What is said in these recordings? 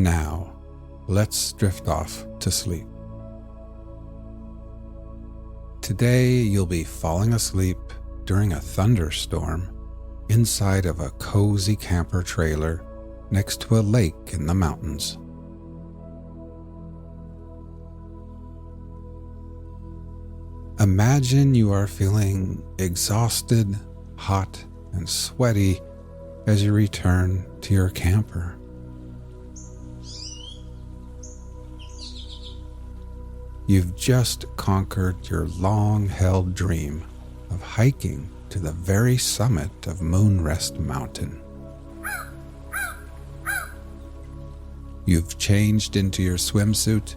Now, let's drift off to sleep. Today, you'll be falling asleep during a thunderstorm inside of a cozy camper trailer next to a lake in the mountains. Imagine you are feeling exhausted, hot, and sweaty as you return to your camper. You've just conquered your long-held dream of hiking to the very summit of Moonrest Mountain. You've changed into your swimsuit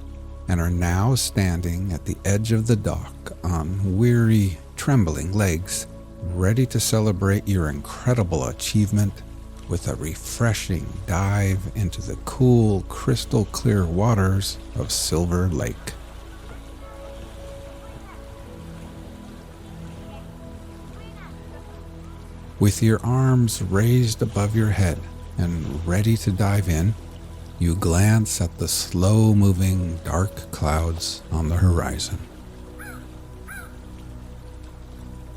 and are now standing at the edge of the dock on weary, trembling legs, ready to celebrate your incredible achievement with a refreshing dive into the cool, crystal-clear waters of Silver Lake. With your arms raised above your head and ready to dive in, you glance at the slow-moving dark clouds on the horizon.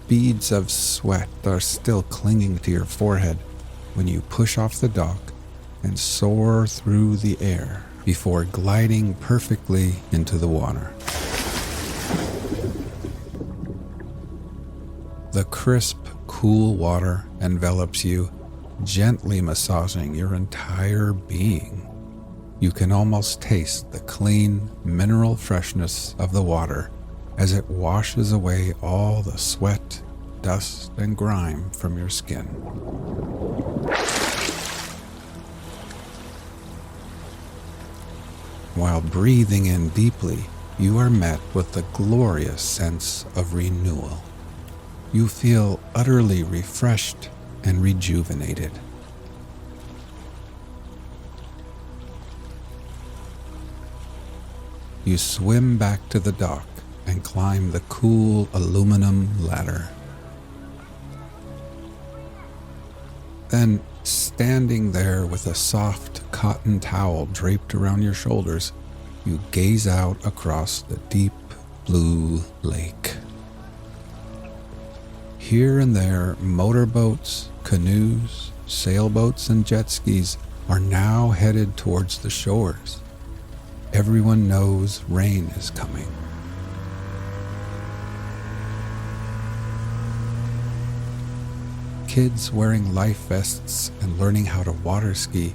Beads of sweat are still clinging to your forehead when you push off the dock and soar through the air before gliding perfectly into the water. The crisp, cool water envelops you, gently massaging your entire being. You can almost taste the clean, mineral freshness of the water as it washes away all the sweat, dust, and grime from your skin. While breathing in deeply, you are met with the glorious sense of renewal. You feel utterly refreshed and rejuvenated. You swim back to the dock and climb the cool aluminum ladder. Then, standing there with a soft cotton towel draped around your shoulders, you gaze out across the deep blue lake. Here and there, motorboats, canoes, sailboats, and jet skis are now headed towards the shores. Everyone knows rain is coming. Kids wearing life vests and learning how to water ski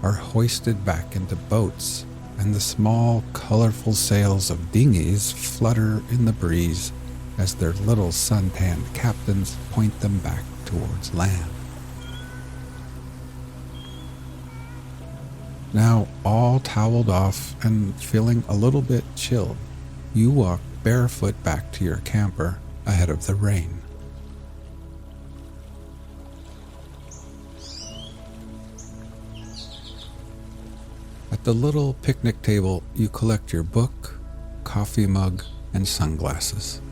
are hoisted back into boats, and the small, colorful sails of dinghies flutter in the breeze as their little suntanned captains point them back towards land. Now, all toweled off and feeling a little bit chilled, you walk barefoot back to your camper ahead of the rain. At the little picnic table, you collect your book, coffee mug, and sunglasses.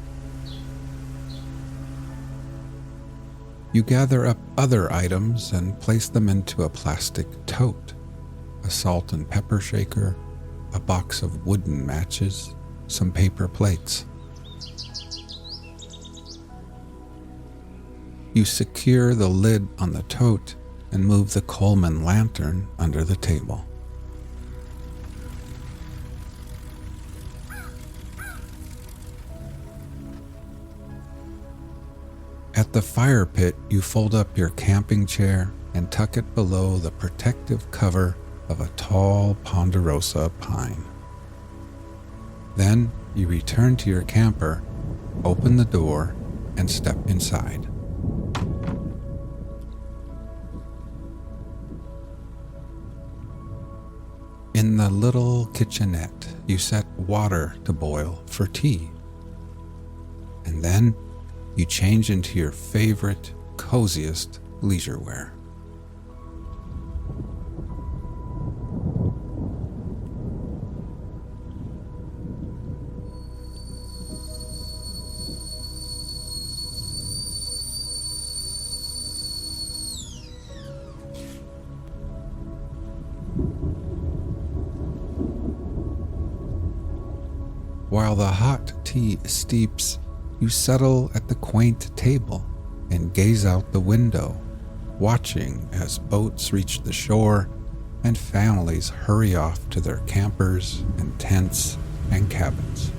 You gather up other items and place them into a plastic tote. A salt and pepper shaker, a box of wooden matches, some paper plates. You secure the lid on the tote and move the Coleman lantern under the table. At the fire pit, you fold up your camping chair and tuck it below the protective cover of a tall ponderosa pine. Then you return to your camper, open the door, and step inside. In the little kitchenette, you set water to boil for tea. And then you change into your favorite, coziest leisure wear. while the hot tea steeps, you settle at the quaint table and gaze out the window, watching as boats reach the shore and families hurry off to their campers and tents and cabins.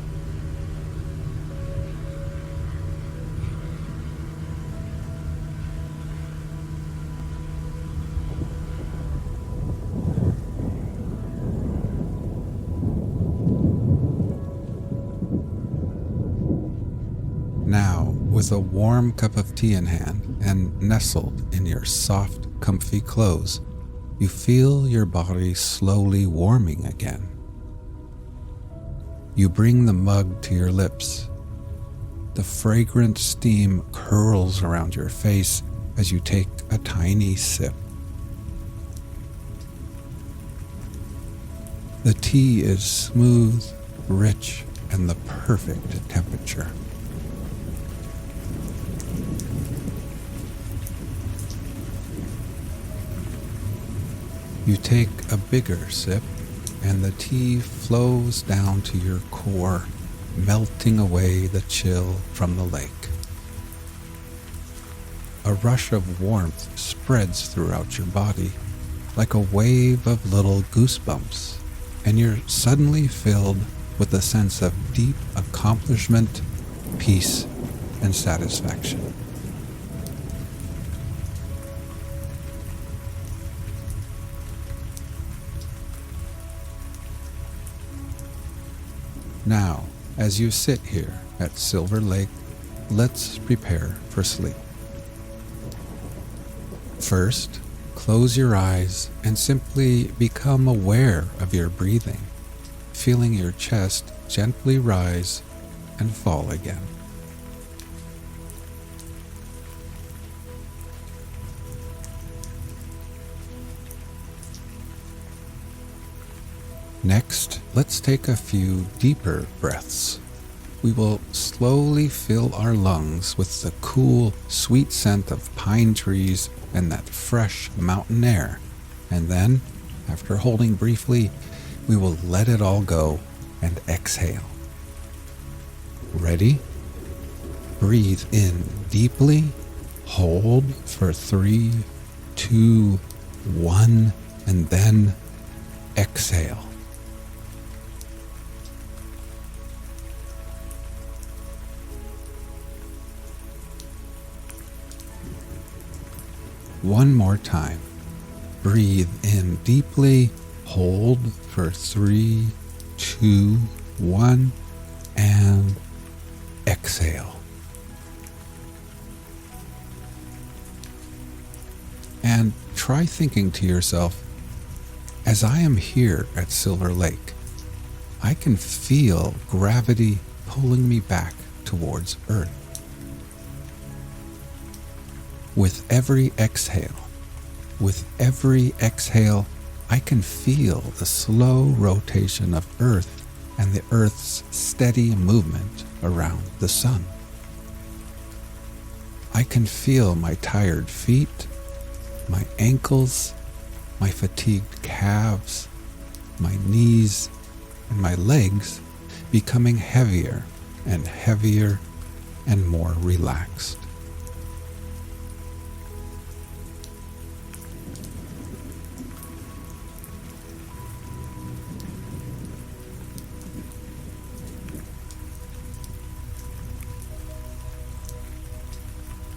Now, with a warm cup of tea in hand and nestled in your soft, comfy clothes, you feel your body slowly warming again. You bring the mug to your lips. The fragrant steam curls around your face as you take a tiny sip. The tea is smooth, rich, and the perfect temperature. You take a bigger sip, and the tea flows down to your core, melting away the chill from the lake. A rush of warmth spreads throughout your body, like a wave of little goosebumps, and you're suddenly filled with a sense of deep accomplishment, peace, and satisfaction. Now, as you sit here at Silver Lake, let's prepare for sleep. First, close your eyes and simply become aware of your breathing, feeling your chest gently rise and fall again. Next, let's take a few deeper breaths. We will slowly fill our lungs with the cool, sweet scent of pine trees and that fresh mountain air. And then, after holding briefly, we will let it all go and exhale. Ready? Breathe in deeply, hold for 3, 2, 1, and then exhale. One more time. Breathe in deeply, hold for 3, 2, 1, and exhale. And try thinking to yourself, as I am here at Silver Lake, I can feel gravity pulling me back towards Earth. With every exhale, I can feel the slow rotation of Earth and the Earth's steady movement around the sun. I can feel my tired feet, my ankles, my fatigued calves, my knees, and my legs becoming heavier and heavier and more relaxed.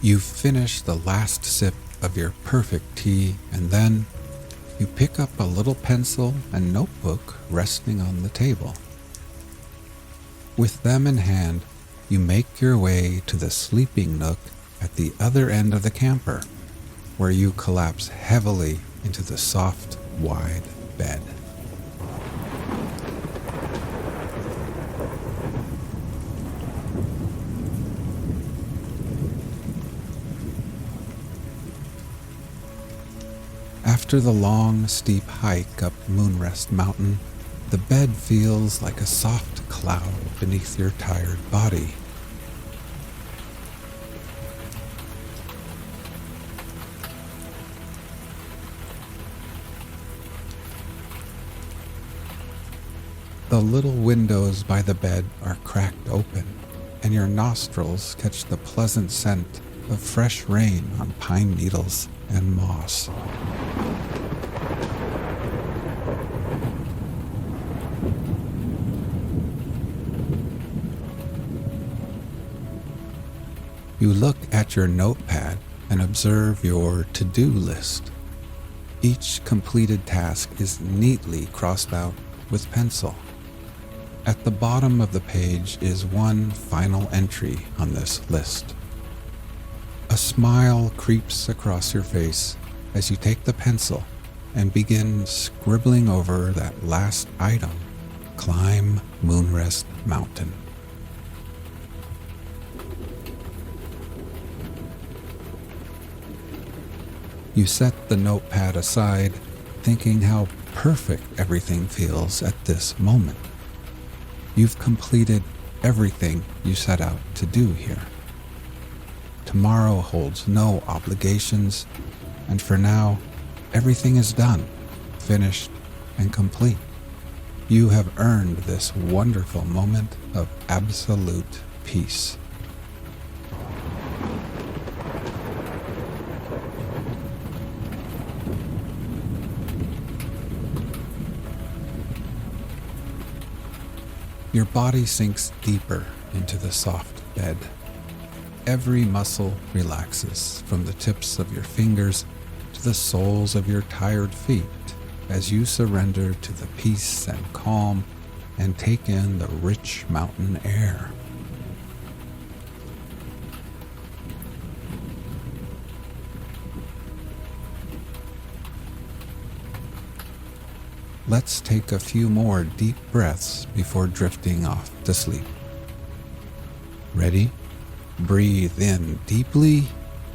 You finish the last sip of your perfect tea, and then you pick up a little pencil and notebook resting on the table. With them in hand, you make your way to the sleeping nook at the other end of the camper, where you collapse heavily into the soft, wide bed. After the long, steep hike up Moonrest Mountain, the bed feels like a soft cloud beneath your tired body. The little windows by the bed are cracked open, and your nostrils catch the pleasant scent of fresh rain on pine needles and moss. You look at your notepad and observe your to-do list. Each completed task is neatly crossed out with pencil. At the bottom of the page is one final entry on this list. A smile creeps across your face as you take the pencil and begin scribbling over that last item: climb Moonrest Mountain. You set the notepad aside, thinking how perfect everything feels at this moment. You've completed everything you set out to do here. Tomorrow holds no obligations, and for now, everything is done, finished, and complete. You have earned this wonderful moment of absolute peace. Your body sinks deeper into the soft bed. Every muscle relaxes from the tips of your fingers to the soles of your tired feet as you surrender to the peace and calm and take in the rich mountain air. Let's take a few more deep breaths before drifting off to sleep. Ready? Breathe in deeply,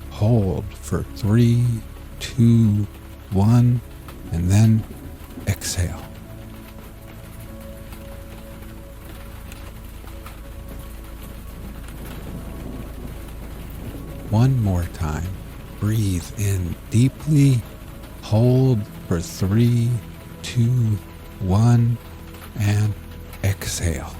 hold for 3, 2, 1, and then exhale. One more time. Breathe in deeply, hold for 3, 2, 1, and exhale.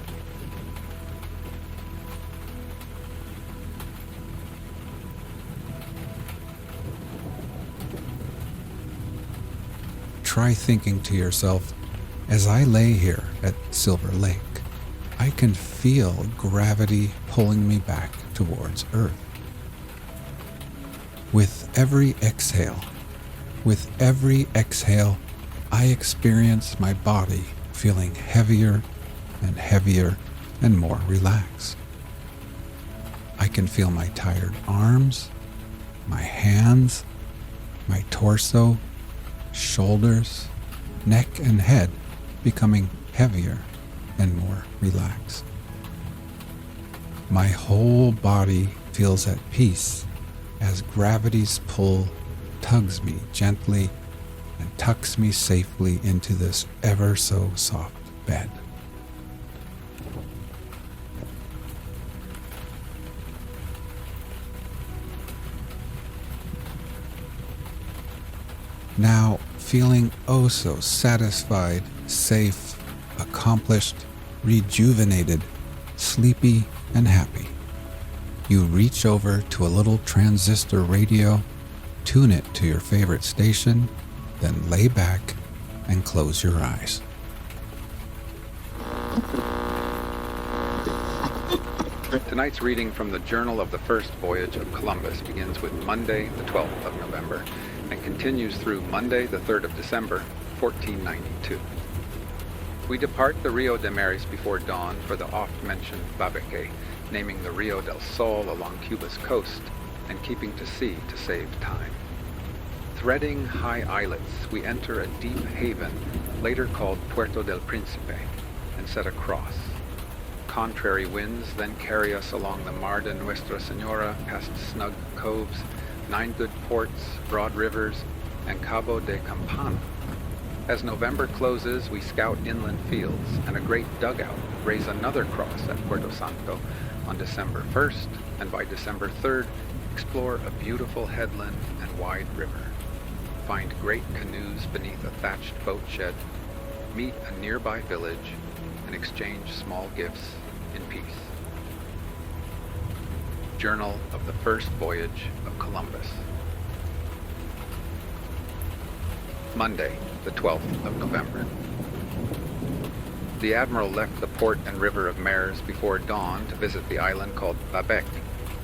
Try thinking to yourself, as I lay here at Silver Lake, I can feel gravity pulling me back towards Earth. With every exhale, I experience my body feeling heavier and heavier and more relaxed. I can feel my tired arms, my hands, my torso, shoulders, neck, and head becoming heavier and more relaxed. My whole body feels at peace as gravity's pull tugs me gently and tucks me safely into this ever so soft bed. Now, feeling oh so satisfied, safe, accomplished, rejuvenated, sleepy, and happy, you reach over to a little transistor radio, tune it to your favorite station, then lay back and close your eyes. Tonight's reading from the Journal of the First Voyage of Columbus begins with Monday, the 12th of November, and continues through Monday, the 3rd of December, 1492. We depart the Rio de Maris before dawn for the oft-mentioned Babeque, naming the Rio del Sol along Cuba's coast and keeping to sea to save time. Threading high islets, we enter a deep haven, later called Puerto del Príncipe, and set across. Contrary winds then carry us along the Mar de Nuestra Señora past snug coves, 9 good ports, broad rivers, and Cabo de Campana. As November closes, we scout inland fields, and a great dugout raise another cross at Puerto Santo on December 1st, and by December 3rd, explore a beautiful headland and wide river. Find great canoes beneath a thatched boat shed, meet a nearby village, and exchange small gifts in peace. Journal of the First Voyage of Columbus. Monday, the 12th of November. The Admiral left the port and river of Mares before dawn to visit the island called Babec,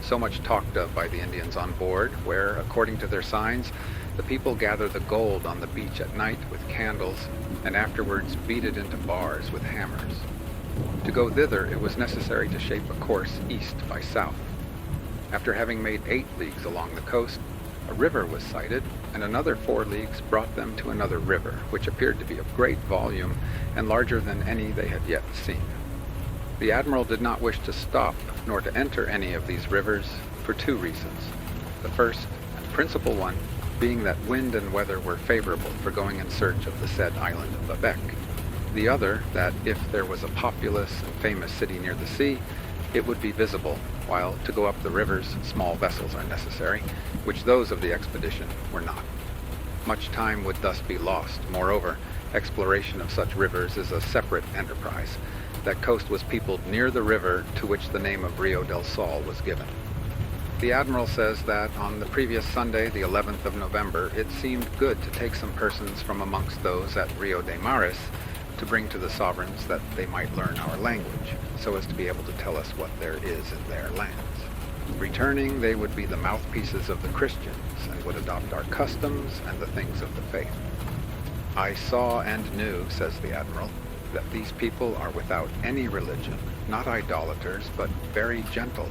so much talked of by the Indians on board, where, according to their signs, the people gather the gold on the beach at night with candles and afterwards beat it into bars with hammers. To go thither, it was necessary to shape a course east by south. After having made 8 leagues along the coast, a river was sighted, and another 4 leagues brought them to another river, which appeared to be of great volume and larger than any they had yet seen. The Admiral did not wish to stop nor to enter any of these rivers for 2 reasons. The first and principal one being that wind and weather were favorable for going in search of the said island of Babec. The other, that if there was a populous and famous city near the sea, it would be visible, while to go up the rivers small vessels are necessary, which those of the expedition were not. Much time would thus be lost. Moreover, exploration of such rivers is a separate enterprise. That coast was peopled near the river to which the name of Rio del Sol was given. The Admiral says that on the previous Sunday, the 11th of November, it seemed good to take some persons from amongst those at Rio de Mares to bring to the sovereigns that they might learn our language, so as to be able to tell us what there is in their lands. Returning, they would be the mouthpieces of the Christians, and would adopt our customs and the things of the faith. I saw and knew, says the Admiral, that these people are without any religion, not idolaters, but very gentle,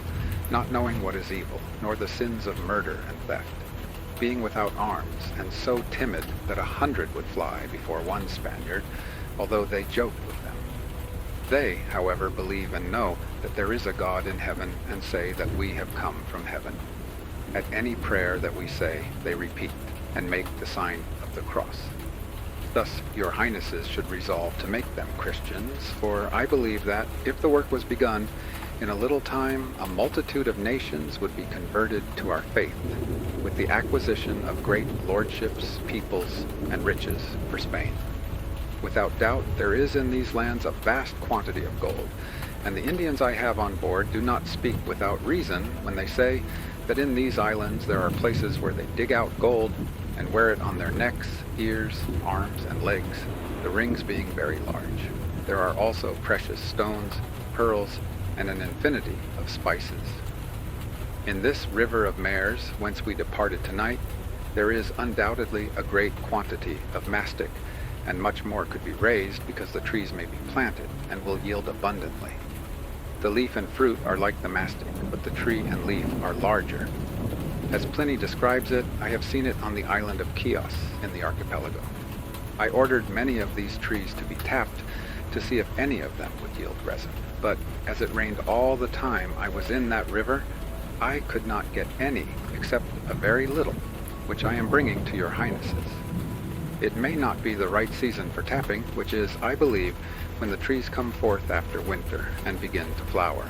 not knowing what is evil, nor the sins of murder and theft, being without arms, and so timid that 100 would fly before one Spaniard, although they joked with them. They, however, believe and know that there is a God in heaven, and say that we have come from heaven. At any prayer that we say, they repeat, and make the sign of the cross. Thus, your highnesses should resolve to make them Christians, for I believe that, if the work was begun, in a little time a multitude of nations would be converted to our faith, with the acquisition of great lordships, peoples, and riches for Spain. Without doubt, there is in these lands a vast quantity of gold, and the Indians I have on board do not speak without reason when they say that in these islands there are places where they dig out gold and wear it on their necks, ears, arms, and legs, the rings being very large. There are also precious stones, pearls, and an infinity of spices. In this river of Mares, whence we departed tonight, there is undoubtedly a great quantity of mastic, and much more could be raised because the trees may be planted and will yield abundantly. The leaf and fruit are like the mastic, but the tree and leaf are larger. As Pliny describes it, I have seen it on the island of Chios in the archipelago. I ordered many of these trees to be tapped to see if any of them would yield resin, but as it rained all the time I was in that river, I could not get any except a very little, which I am bringing to your highnesses. It may not be the right season for tapping, which is, I believe, when the trees come forth after winter and begin to flower.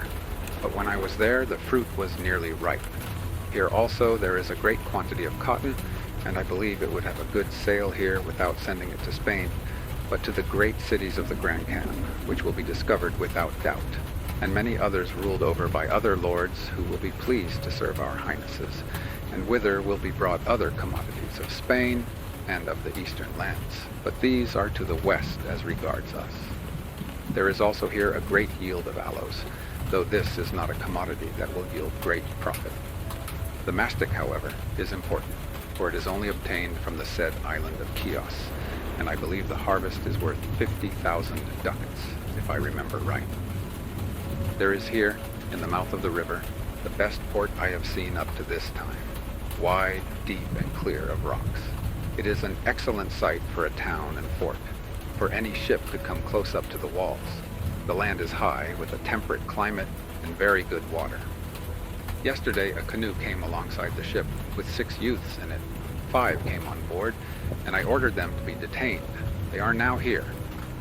But when I was there, the fruit was nearly ripe. Here also there is a great quantity of cotton, and I believe it would have a good sale here without sending it to Spain, but to the great cities of the Grand Khan, which will be discovered without doubt, and many others ruled over by other lords who will be pleased to serve our highnesses, and whither will be brought other commodities of Spain and of the eastern lands, but these are to the west as regards us. There is also here a great yield of aloes, though this is not a commodity that will yield great profit. The mastic, however, is important, for it is only obtained from the said island of Chios, and I believe the harvest is worth 50,000 ducats, if I remember right. There is here, in the mouth of the river, the best port I have seen up to this time, wide, deep, and clear of rocks. It is an excellent site for a town and fort, for any ship could come close up to the walls. The land is high, with a temperate climate and very good water. Yesterday a canoe came alongside the ship, with 6 youths in it. 5 came on board, and I ordered them to be detained. They are now here.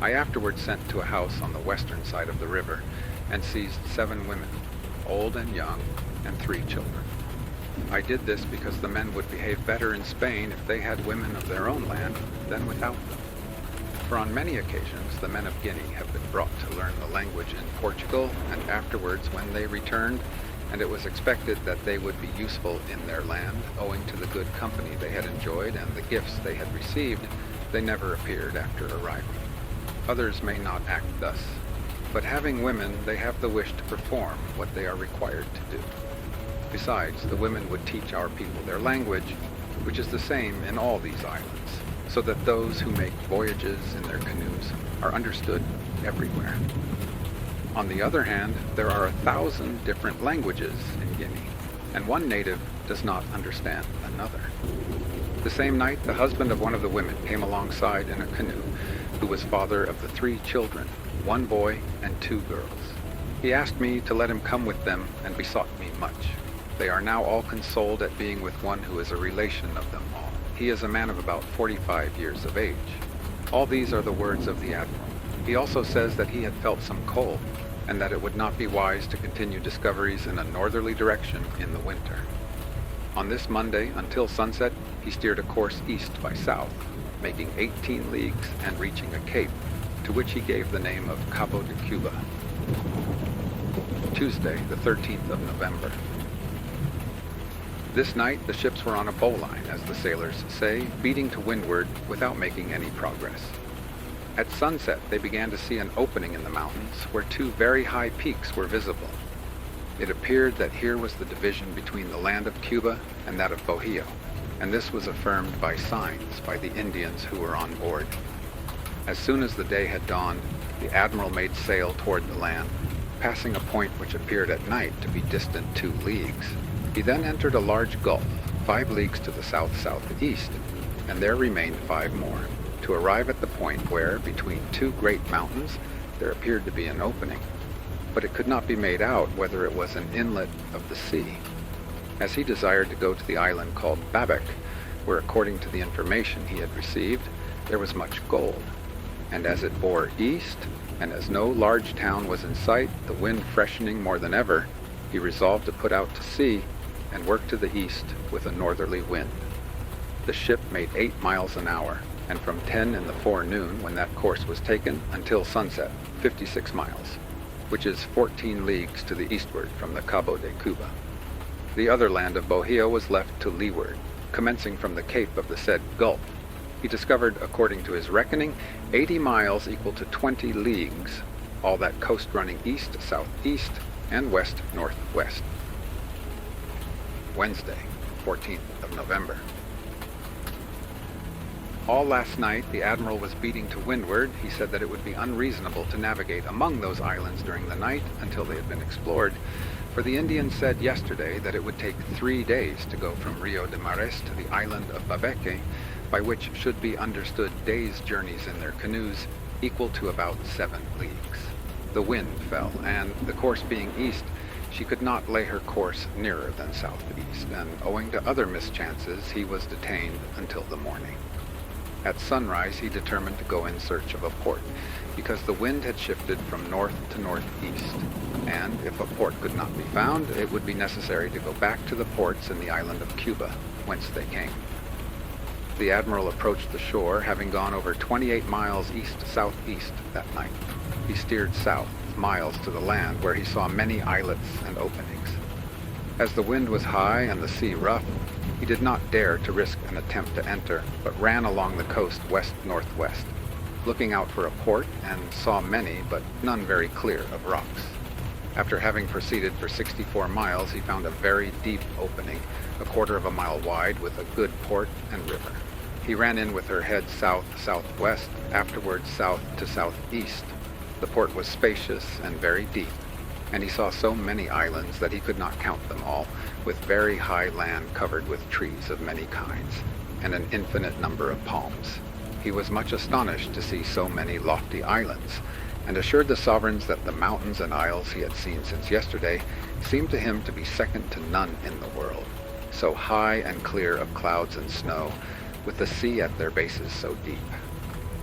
I afterwards sent to a house on the western side of the river, and seized 7 women, old and young, and 3 children. I did this because the men would behave better in Spain if they had women of their own land than without them. For on many occasions the men of Guinea have been brought to learn the language in Portugal, and afterwards when they returned, and it was expected that they would be useful in their land, owing to the good company they had enjoyed and the gifts they had received, they never appeared after arrival. Others may not act thus, but having women, they have the wish to perform what they are required to do. Besides, the women would teach our people their language, which is the same in all these islands, so that those who make voyages in their canoes are understood everywhere. On the other hand, there are 1,000 different languages in Guinea, and one native does not understand another. The same night, the husband of one of the women came alongside in a canoe, who was father of the 3 children, 1 boy and 2 girls. He asked me to let him come with them and besought me much. They are now all consoled at being with one who is a relation of them all. He is a man of about 45 years of age. All these are the words of the admiral. He also says that he had felt some cold, and that it would not be wise to continue discoveries in a northerly direction in the winter. On this Monday, until sunset, he steered a course east by south, making 18 leagues and reaching a cape, to which he gave the name of Cabo de Cuba. Tuesday, the 13th of November. This night, the ships were on a bowline, as the sailors say, beating to windward without making any progress. At sunset, they began to see an opening in the mountains where 2 very high peaks were visible. It appeared that here was the division between the land of Cuba and that of Bohio, and this was affirmed by signs by the Indians who were on board. As soon as the day had dawned, the admiral made sail toward the land, passing a point which appeared at night to be distant 2 leagues. He then entered a large gulf, 5 leagues to the south-southeast, and there remained 5 more, to arrive at the point where, between 2 great mountains, there appeared to be an opening, but it could not be made out whether it was an inlet of the sea. As he desired to go to the island called Babec, where according to the information he had received, there was much gold, and as it bore east, and as no large town was in sight, the wind freshening more than ever, he resolved to put out to sea and work to the east with a northerly wind. The ship made 8 miles an hour, and from 10 in the forenoon, when that course was taken, until sunset, 56 miles, which is 14 leagues to the eastward from the Cabo de Cuba. The other land of Bohio was left to leeward, commencing from the cape of the said gulf. He discovered, according to his reckoning, 80 miles equal to 20 leagues, all that coast running east-southeast and west-northwest. Wednesday, 14th of November. All last night, the admiral was beating to windward. He said that it would be unreasonable to navigate among those islands during the night until they had been explored, for the Indians said yesterday that it would take 3 days to go from Rio de Mares to the island of Babeque, by which should be understood days' journeys in their canoes, equal to about 7 leagues. The wind fell, and, the course being east, she could not lay her course nearer than southeast, and owing to other mischances, he was detained until the morning. At sunrise, he determined to go in search of a port, because the wind had shifted from north to northeast, and if a port could not be found, it would be necessary to go back to the ports in the island of Cuba, whence they came. The admiral approached the shore, having gone over 28 miles east-southeast that night. He steered south, miles to the land, where he saw many islets and openings. As the wind was high and the sea rough, he did not dare to risk an attempt to enter, but ran along the coast west-northwest, looking out for a port, and saw many, but none very clear, of rocks. After having proceeded for 64 miles, he found a very deep opening, a quarter of a mile wide, with a good port and river. He ran in with her head south-southwest, afterwards south to southeast. The port was spacious and very deep, and he saw so many islands that he could not count them all, with very high land covered with trees of many kinds, and an infinite number of palms. He was much astonished to see so many lofty islands, and assured the sovereigns that the mountains and isles he had seen since yesterday seemed to him to be second to none in the world, so high and clear of clouds and snow, with the sea at their bases so deep.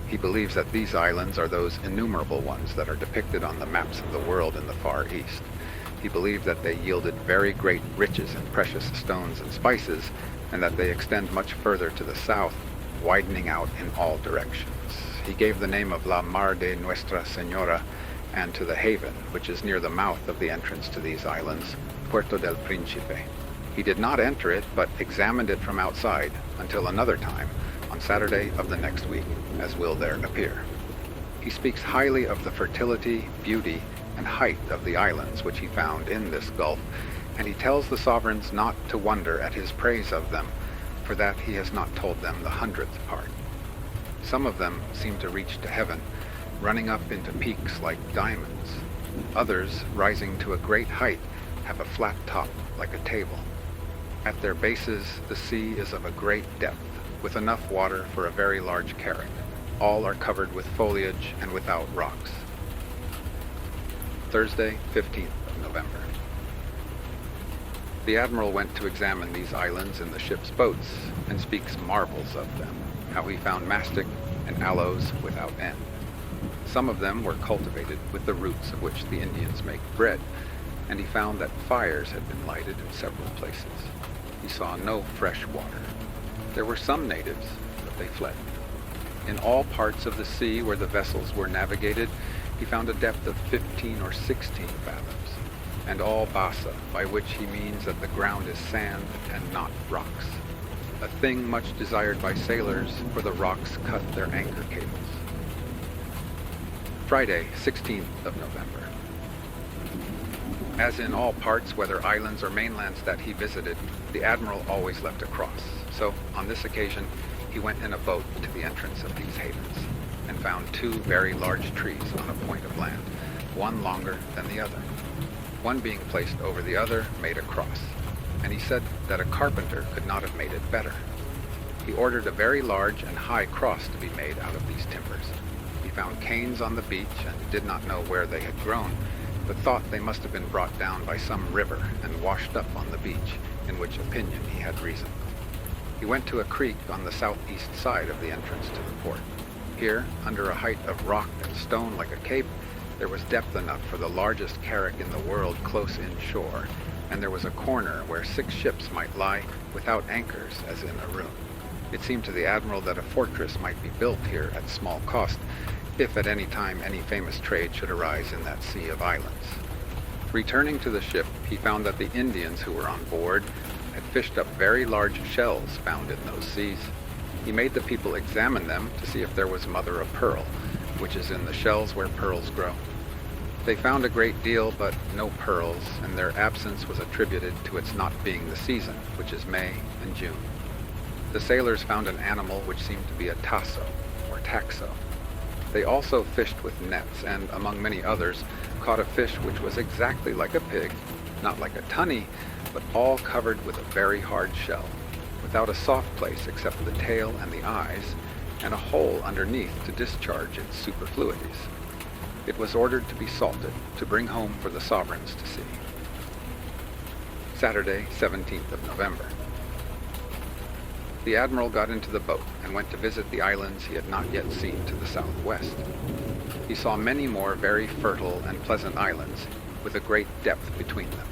He believes that these islands are those innumerable ones that are depicted on the maps of the world in the Far East. He believed that they yielded very great riches in precious stones and spices, and that they extend much further to the south, widening out in all directions. he gave the name of La Mar de Nuestra Señora, and to the haven, which is near the mouth of the entrance to these islands, Puerto del Príncipe. He did not enter it, but examined it from outside until another time, on Saturday of the next week, as will there appear. He speaks highly of the fertility, beauty, and height of the islands which he found in this gulf, and he tells the sovereigns not to wonder at his praise of them, for that he has not told them the 100th part. Some of them seem to reach to heaven, running up into peaks like diamonds. Others, rising to a great height, have a flat top like a table. At their bases, the sea is of a great depth, with enough water for a very large carrack. All are covered with foliage and without rocks. Thursday, 15th of November. The admiral went to examine these islands in the ship's boats, and speaks marvels of them, how he found mastic and aloes without end. Some of them were cultivated with the roots of which the Indians make bread, and he found that fires had been lighted in several places. He saw no fresh water. There were some natives, but they fled. In all parts of the sea where the vessels were navigated, he found a depth of 15 or 16 fathoms, and all basa, by which he means that the ground is sand and not rocks, a thing much desired by sailors, for the rocks cut their anchor cables. Friday, 16th of November. As in all parts, whether islands or mainlands that he visited, the admiral always left a cross. So, on this occasion, he went in a boat to the entrance of these havens, and found 2 very large trees on a point of land, one longer than the other. One being placed over the other made a cross, and he said that a carpenter could not have made it better. He ordered a very large and high cross to be made out of these timbers. He found canes on the beach and did not know where they had grown, but thought they must have been brought down by some river and washed up on the beach, in which opinion he had reason. He went to a creek on the southeast side of the entrance to the port. Here, under a height of rock and stone like a cape, there was depth enough for the largest carrack in the world close inshore, and there was a corner where 6 ships might lie without anchors as in a room. It seemed to the admiral that a fortress might be built here at small cost, if at any time any famous trade should arise in that sea of islands. Returning to the ship, he found that the Indians who were on board had fished up very large shells found in those seas. He made the people examine them to see if there was mother of pearl, which is in the shells where pearls grow. They found a great deal, but no pearls, and their absence was attributed to its not being the season, which is May and June. The sailors found an animal which seemed to be a tasso, or taxo. They also fished with nets, and, among many others, caught a fish which was exactly like a pig, not like a tunny, but all covered with a very hard shell, without a soft place except the tail and the eyes, and a hole underneath to discharge its superfluities. It was ordered to be salted, to bring home for the sovereigns to see. Saturday, 17th of November. The admiral got into the boat and went to visit the islands he had not yet seen to the southwest. He saw many more very fertile and pleasant islands, with a great depth between them.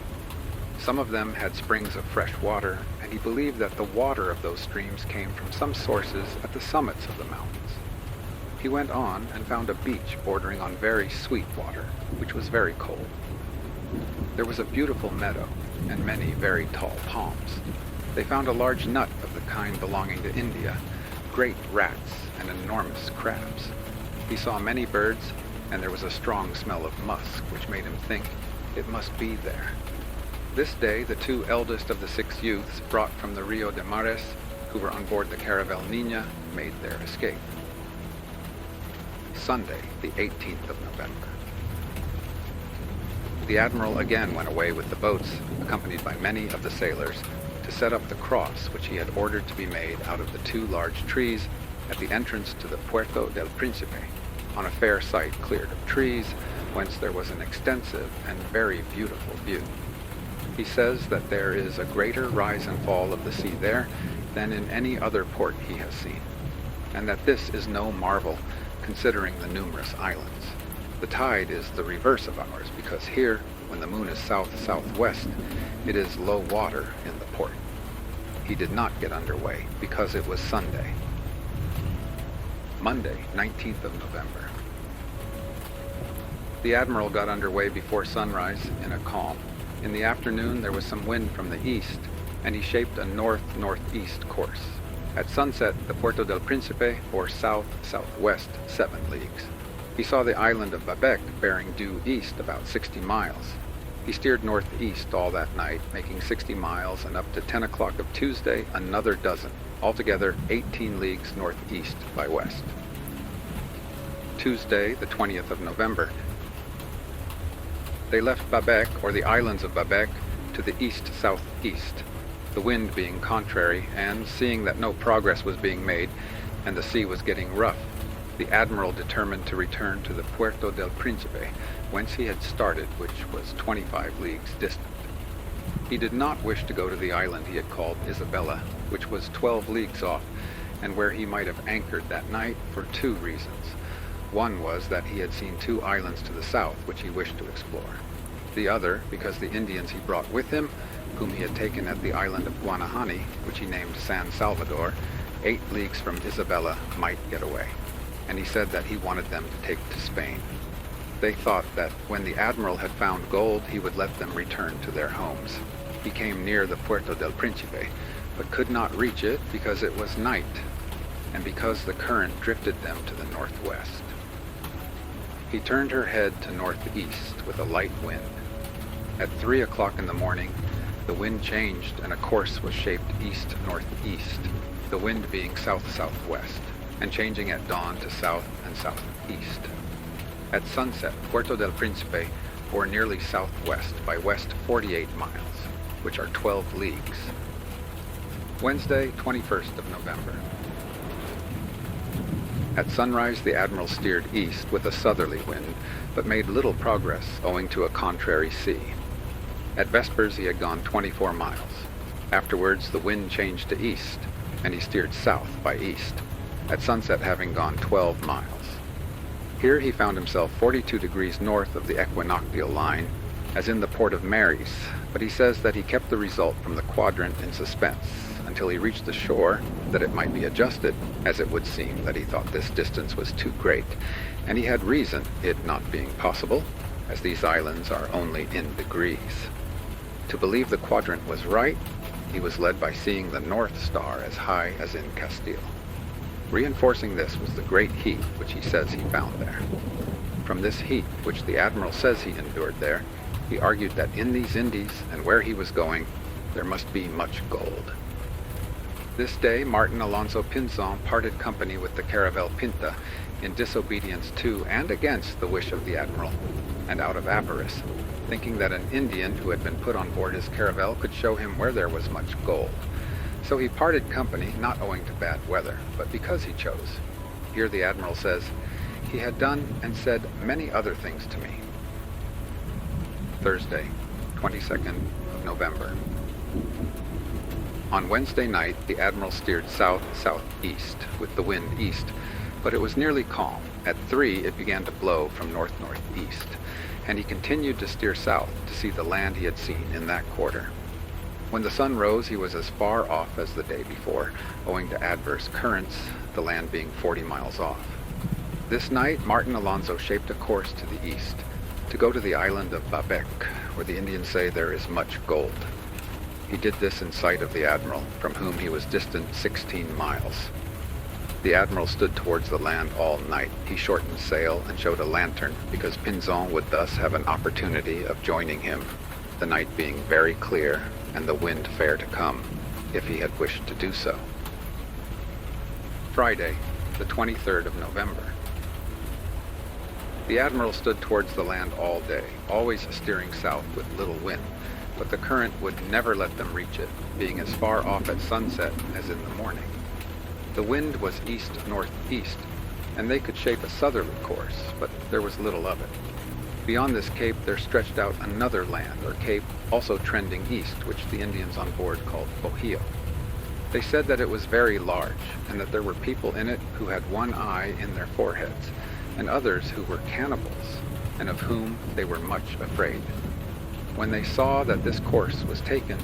Some of them had springs of fresh water, and he believed that the water of those streams came from some sources at the summits of the mountains. He went on and found a beach bordering on very sweet water, which was very cold. There was a beautiful meadow, and many very tall palms. They found a large nut of the kind belonging to India, great rats, and enormous crabs. He saw many birds, and there was a strong smell of musk, which made him think it must be there. This day, the 2 eldest of the 6 youths brought from the Rio de Mares, who were on board the Caravel Niña, made their escape. Sunday, the 18th of November. The admiral again went away with the boats, accompanied by many of the sailors, to set up the cross which he had ordered to be made out of the 2 large trees at the entrance to the Puerto del Príncipe, on a fair site cleared of trees, whence there was an extensive and very beautiful view. He says that there is a greater rise and fall of the sea there than in any other port he has seen, and that this is no marvel, considering the numerous islands. The tide is the reverse of ours, because here, when the moon is south-southwest, it is low water in the port. He did not get underway because it was Sunday. Monday, 19th of November. The Admiral got underway before sunrise in a calm. In the afternoon there was some wind from the east, and he shaped a north-northeast course. At sunset, the Puerto del Príncipe bore south-southwest 7 leagues. He saw the island of Babec bearing due east about 60 miles. He steered northeast all that night, making 60 miles, and up to 10 o'clock of Tuesday, another dozen, altogether 18 leagues northeast by west. Tuesday, the 20th of November. They left Babec, or the islands of Babec, to the east-southeast, the wind being contrary, and seeing that no progress was being made and the sea was getting rough, the Admiral determined to return to the Puerto del Príncipe, whence he had started, which was 25 leagues distant. He did not wish to go to the island he had called Isabella, which was 12 leagues off, and where he might have anchored that night for 2 reasons. One was that he had seen 2 islands to the south, which he wished to explore. The other, because the Indians he brought with him, whom he had taken at the island of Guanahani, which he named San Salvador, 8 leagues from Isabella, might get away, and he said that he wanted them to take to Spain. They thought that when the Admiral had found gold, he would let them return to their homes. He came near the Puerto del Príncipe, but could not reach it because it was night, and because the current drifted them to the northwest. He turned her head to northeast with a light wind. At 3 o'clock in the morning, the wind changed and a course was shaped east-northeast, the wind being south-southwest, and changing at dawn to south and southeast. At sunset, Puerto del Príncipe bore nearly southwest by west 48 miles, which are 12 leagues. Wednesday, 21st of November. At sunrise, the Admiral steered east with a southerly wind, but made little progress owing to a contrary sea. At vespers, he had gone 24 miles. Afterwards, the wind changed to east, and he steered south by east, at sunset having gone 12 miles. Here he found himself 42 degrees north of the equinoctial line, as in the port of Mary's, but he says that he kept the result from the quadrant in suspense until he reached the shore, that it might be adjusted, as it would seem that he thought this distance was too great, and he had reason, it not being possible, as these islands are only in degrees. To believe the quadrant was right, he was led by seeing the North Star as high as in Castile. Reinforcing this was the great heat which he says he found there. From this heat, which the Admiral says he endured there, he argued that in these Indies, and where he was going, there must be much gold. This day, Martin Alonso Pinzon parted company with the Caravel Pinta in disobedience to and against the wish of the Admiral, and out of avarice, thinking that an Indian who had been put on board his caravel could show him where there was much gold. So he parted company, not owing to bad weather, but because he chose. Here the Admiral says, "He had done and said many other things to me." Thursday, 22nd of November. On Wednesday night, the Admiral steered south-southeast, with the wind east, but it was nearly calm. At 3, it began to blow from north-northeast, and he continued to steer south to see the land he had seen in that quarter. When the sun rose, he was as far off as the day before, owing to adverse currents, the land being 40 miles off. This night, Martin Alonso shaped a course to the east, to go to the island of Babec, where the Indians say there is much gold. He did this in sight of the Admiral, from whom he was distant 16 miles. The Admiral stood towards the land all night. He shortened sail and showed a lantern, because Pinzon would thus have an opportunity of joining him, the night being very clear and the wind fair to come, if he had wished to do so. Friday, the 23rd of November. The Admiral stood towards the land all day, always steering south with little wind, but the current would never let them reach it, being as far off at sunset as in the morning. The wind was east-northeast, and they could shape a southerly course, but there was little of it. Beyond this cape there stretched out another land, or cape, also trending east, which the Indians on board called Bojio. They said that it was very large, and that there were people in it who had one eye in their foreheads, and others who were cannibals, and of whom they were much afraid. When they saw that this course was taken,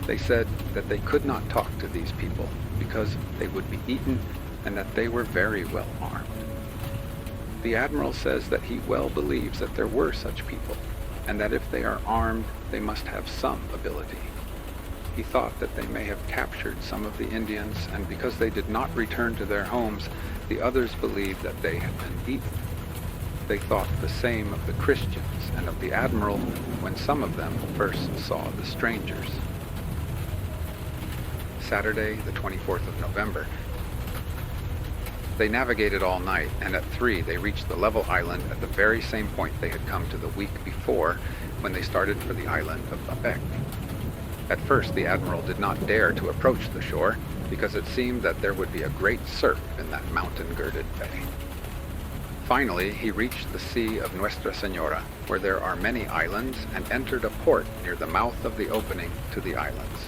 they said that they could not talk to these people, because they would be eaten and that they were very well armed. The admiral says that he well believes that there were such people, and that if they are armed, they must have some ability. He thought that they may have captured some of the Indians, and because they did not return to their homes, the others believed that they had been eaten. They thought the same of the Christians and of the admiral when some of them first saw the strangers. Saturday, the 24th of November. They navigated all night, and at 3 they reached the level island at the very same point they had come to the week before when they started for the island of Quebec. At first, the admiral did not dare to approach the shore because it seemed that there would be a great surf in that mountain-girded bay. Finally, he reached the Sea of Nuestra Senora, where there are many islands, and entered a port near the mouth of the opening to the islands.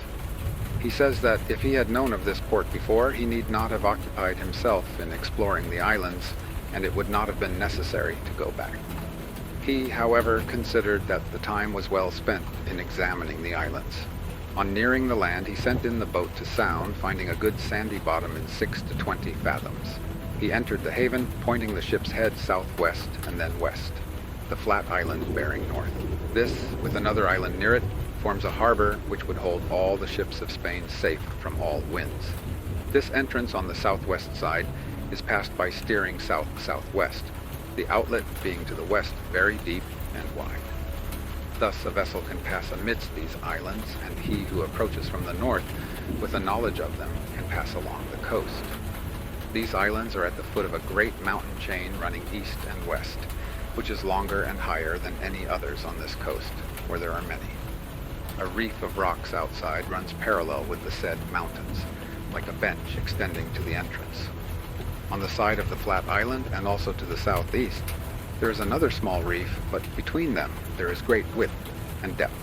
He says that if he had known of this port before, he need not have occupied himself in exploring the islands, and it would not have been necessary to go back. He, however, considered that the time was well spent in examining the islands. On nearing the land, he sent in the boat to sound, finding a good sandy bottom in 6 to 20 fathoms. He entered the haven, pointing the ship's head southwest and then west, the flat island bearing north. This, with another island near it, forms a harbor which would hold all the ships of Spain safe from all winds. This entrance on the southwest side is passed by steering south-southwest, the outlet being to the west very deep and wide. Thus a vessel can pass amidst these islands, and he who approaches from the north with a knowledge of them can pass along the coast. These islands are at the foot of a great mountain chain running east and west, which is longer and higher than any others on this coast, where there are many. A reef of rocks outside runs parallel with the said mountains, like a bench extending to the entrance. On the side of the flat island, and also to the southeast, there is another small reef, but between them there is great width and depth.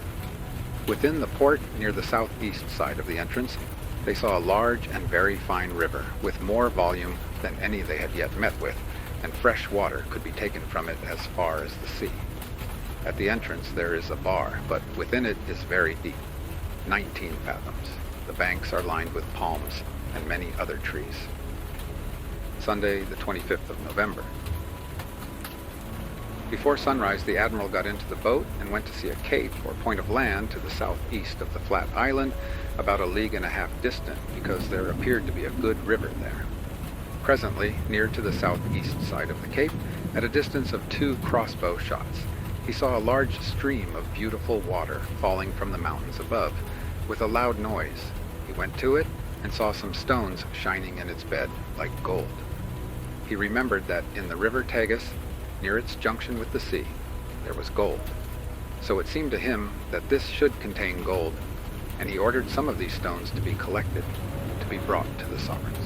Within the port, near the southeast side of the entrance, they saw a large and very fine river, with more volume than any they had yet met with, and fresh water could be taken from it as far as the sea. At the entrance there is a bar, but within it is very deep, 19 fathoms. The banks are lined with palms and many other trees. Sunday, the 25th of November. Before sunrise, the admiral got into the boat and went to see a cape or point of land to the southeast of the flat island, about 1.5 leagues distant, because there appeared to be a good river there. Presently, near to the southeast side of the cape, at a distance of 2 crossbow shots, he saw a large stream of beautiful water falling from the mountains above, with a loud noise. He went to it and saw some stones shining in its bed like gold. He remembered that in the river Tagus, near its junction with the sea, there was gold. So it seemed to him that this should contain gold, and he ordered some of these stones to be collected, to be brought to the sovereigns.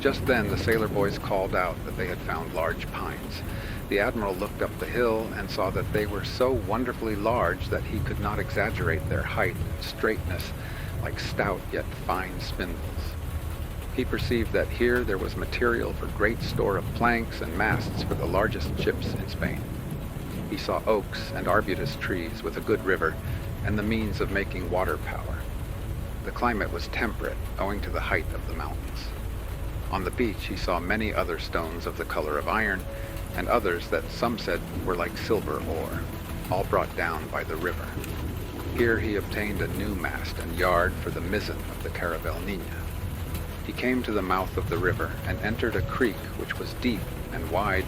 Just then the sailor boys called out that they had found large pines. The admiral looked up the hill and saw that they were so wonderfully large that he could not exaggerate their height and straightness, like stout yet fine spindles. He perceived that here there was material for great store of planks and masts for the largest ships in Spain. He saw oaks and arbutus trees with a good river, and the means of making water power. The climate was temperate, owing to the height of the mountains. On the beach he saw many other stones of the color of iron, and others that some said were like silver ore, all brought down by the river. Here he obtained a new mast and yard for the mizzen of the Caravel Niña. He came to the mouth of the river and entered a creek which was deep and wide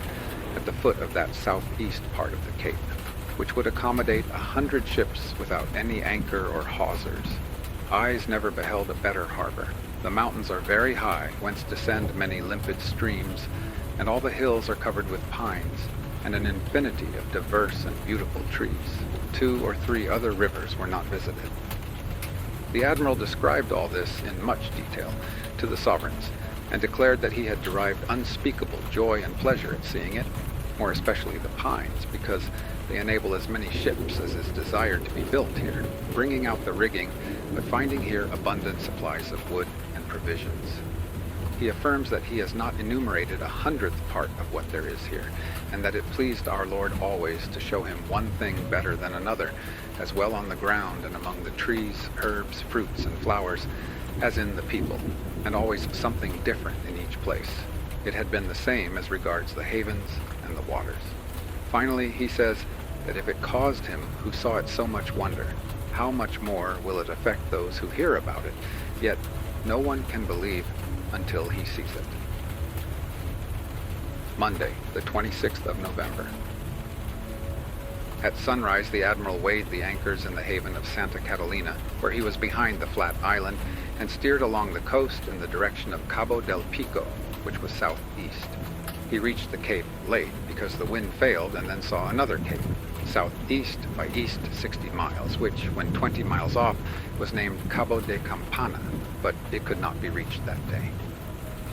at the foot of that southeast part of the cape, which would accommodate 100 ships without any anchor or hawsers. Eyes never beheld a better harbor. The mountains are very high, whence descend many limpid streams, and all the hills are covered with pines, and an infinity of diverse and beautiful trees. 2 or 3 other rivers were not visited. The admiral described all this in much detail to the sovereigns, and declared that he had derived unspeakable joy and pleasure at seeing it, more especially the pines, because they enable as many ships as is desired to be built here, bringing out the rigging, but finding here abundant supplies of wood and provisions. He affirms that he has not enumerated 100th part of what there is here, and that it pleased our Lord always to show him one thing better than another, as well on the ground and among the trees, herbs, fruits, and flowers, as in the people, and always something different in each place. It had been the same as regards the havens and the waters. Finally, he says that if it caused him who saw it so much wonder, how much more will it affect those who hear about it? Yet no one can believe until he sees it. Monday, the 26th of November. At sunrise, the admiral weighed the anchors in the haven of Santa Catalina, where he was behind the flat island, and steered along the coast in the direction of Cabo del Pico, which was southeast. He reached the cape late because the wind failed, and then saw another cape, southeast by east 60 miles, which, when 20 miles off, was named Cabo de Campana, but it could not be reached that day.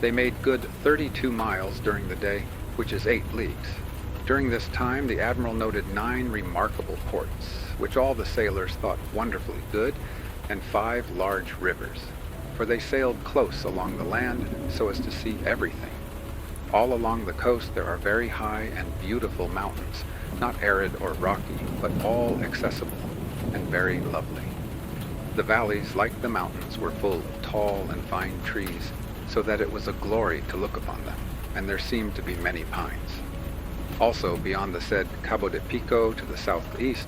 They made good 32 miles during the day, which is 8 leagues. During this time, the admiral noted 9 remarkable ports, which all the sailors thought wonderfully good, and 5 large rivers, for they sailed close along the land so as to see everything. All along the coast there are very high and beautiful mountains, not arid or rocky, but all accessible and very lovely. The valleys, like the mountains, were full of tall and fine trees, so that it was a glory to look upon them, and there seemed to be many pines. Also, beyond the said Cabo de Pico to the southeast,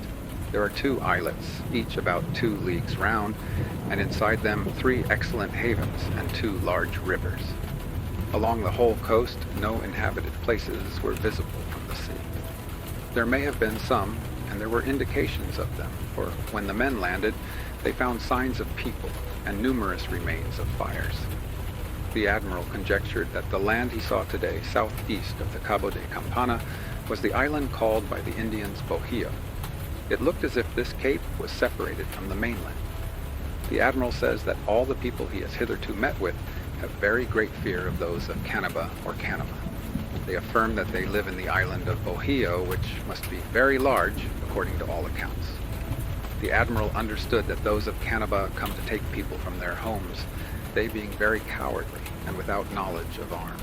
there are 2 islets, each about 2 leagues round, and inside them 3 excellent havens and 2 large rivers. Along the whole coast, no inhabited places were visible from the sea. There may have been some, and there were indications of them, for when the men landed, they found signs of people and numerous remains of fires. The admiral conjectured that the land he saw today southeast of the Cabo de Campana was the island called by the Indians Bohio. It looked as if this cape was separated from the mainland. The admiral says that all the people he has hitherto met with have very great fear of those of Canaba or Canama. They affirm that they live in the island of Bohio, which must be very large, according to all accounts. The admiral understood that those of Canaba come to take people from their homes, they being very cowardly and without knowledge of arms.